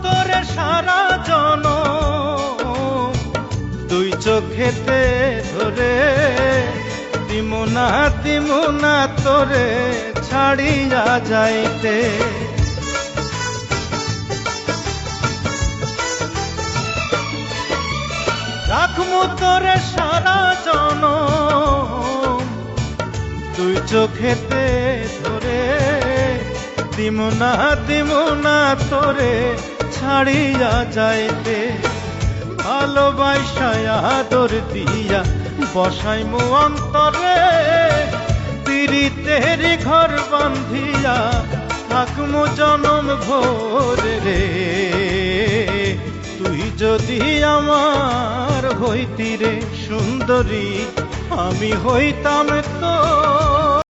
তোরে সারা জনম দুই চোখেতে ধরে, দিমু না তোরে ছাড়িয়া যাইতে। রাখমু তোরে সারা জনম দুই চোখেতে ধরে, দিমু না তোরে ছাড়িয়া যাইতে। ভালোবাসায় আদর দিয়া বসাইমু অন্তরে, পীড়িতের ঘর বান্ধিয়া থাকমু জনম ভোরে রে। তুই যদি আমার হইতি রে সুন্দরী, আমি হইতাম তো